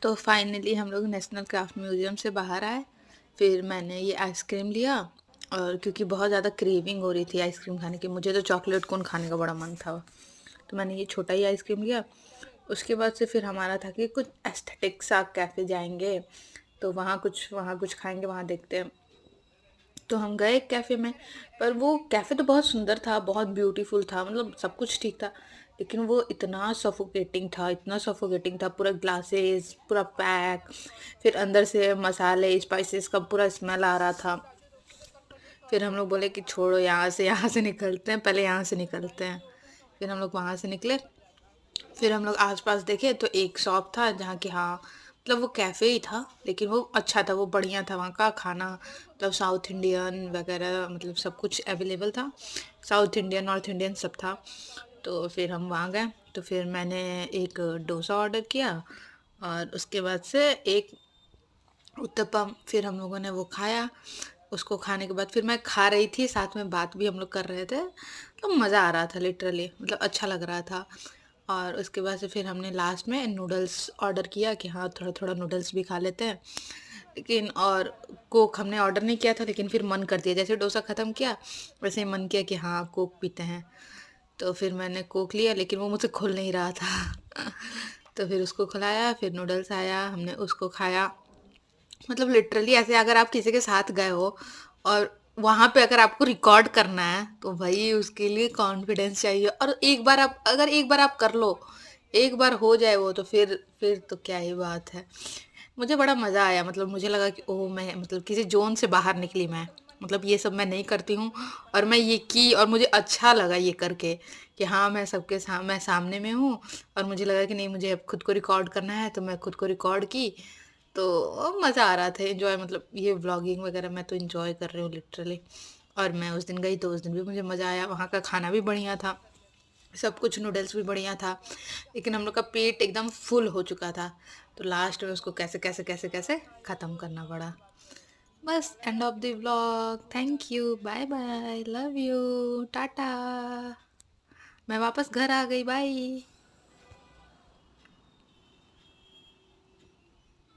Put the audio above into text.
तो फाइनली हम लोग नेशनल क्राफ्ट म्यूज़ियम से बाहर आए। फिर मैंने ये आइसक्रीम लिया, और क्योंकि बहुत ज़्यादा क्रेविंग हो रही थी आइसक्रीम खाने की, मुझे तो चॉकलेट कोन खाने का बड़ा मन था। तो मैंने ये छोटा ही आइसक्रीम लिया। उसके बाद से फिर हमारा था कि कुछ एस्थेटिक सा कैफ़े जाएँगे, तो वहाँ कुछ खाएँगे, वहाँ देखते हैं। तो हम गए कैफ़े में, पर वो कैफ़े तो बहुत सुंदर था, बहुत ब्यूटीफुल था, मतलब सब कुछ ठीक था। लेकिन वो इतना सफोकेटिंग था, पूरा ग्लासेस, पूरा पैक, फिर अंदर से मसाले, स्पाइसेस का पूरा स्मेल आ रहा था। फिर हम लोग बोले कि छोड़ो, यहाँ से निकलते हैं, पहले यहाँ से निकलते हैं। फिर हम लोग वहाँ से निकले। फिर हम लोग आस-पास देखे तो एक शॉप था जहाँ कि हाँ, मतलब वो कैफ़े ही था, लेकिन वो अच्छा था, वो बढ़िया था, वहाँ का खाना मतलब साउथ इंडियन वगैरह, मतलब सब कुछ अवेलेबल था। साउथ इंडियन, नॉर्थ इंडियन सब था। तो फिर हम वहाँ गए, तो फिर मैंने एक डोसा ऑर्डर किया, और उसके बाद से एक उत्तपम। फिर हम लोगों ने वो खाया। उसको खाने के बाद फिर मैं खा रही थी, साथ में बात भी हम लोग कर रहे थे, तो मज़ा आ रहा था लिटरली, मतलब अच्छा लग रहा था। और उसके बाद से फिर हमने लास्ट में नूडल्स ऑर्डर किया कि हाँ, थोड़ा-थोड़ा नूडल्स भी खा लेते हैं। लेकिन और कोक हमने ऑर्डर नहीं किया था, लेकिन फिर मन कर दिया, जैसे डोसा ख़त्म किया, वैसे ही मन किया कि हाँ, कोक पीते हैं। तो फिर मैंने कोक लिया, लेकिन वो मुझसे खुल नहीं रहा था। तो फिर उसको खुलाया, फिर नूडल्स आया, हमने उसको खाया। मतलब लिटरली ऐसे अगर आप किसी के साथ गए हो और वहाँ पे अगर आपको रिकॉर्ड करना है, तो भाई उसके लिए कॉन्फिडेंस चाहिए, और एक बार आप कर लो, एक बार हो जाए वो, तो फिर तो क्या ही बात है। मुझे बड़ा मज़ा आया, मतलब मुझे लगा कि ओह, मैं मतलब किसी ज़ोन से बाहर निकली मैं। मतलब ये सब मैं नहीं करती हूँ, और मैं ये की, और मुझे अच्छा लगा ये करके कि हाँ, मैं सामने में हूँ, और मुझे लगा कि नहीं, मुझे अब खुद को रिकॉर्ड करना है, तो मैं खुद को रिकॉर्ड की। तो मज़ा आ रहा था, एन्जॉय, मतलब ये व्लॉगिंग वगैरह मैं तो एन्जॉय कर रही हूँ लिटरली। और मैं उस दिन गई तो उस दिन भी मुझे मज़ा आया, वहाँ का खाना भी बढ़िया था, सब कुछ, नूडल्स भी बढ़िया था। लेकिन हम लोग का पेट एकदम फुल हो चुका था, तो लास्ट में उसको कैसे ख़त्म करना पड़ा। बस end of the vlog. Thank you, bye bye, love you, tata. मैं वापस घर आ गई, बाय।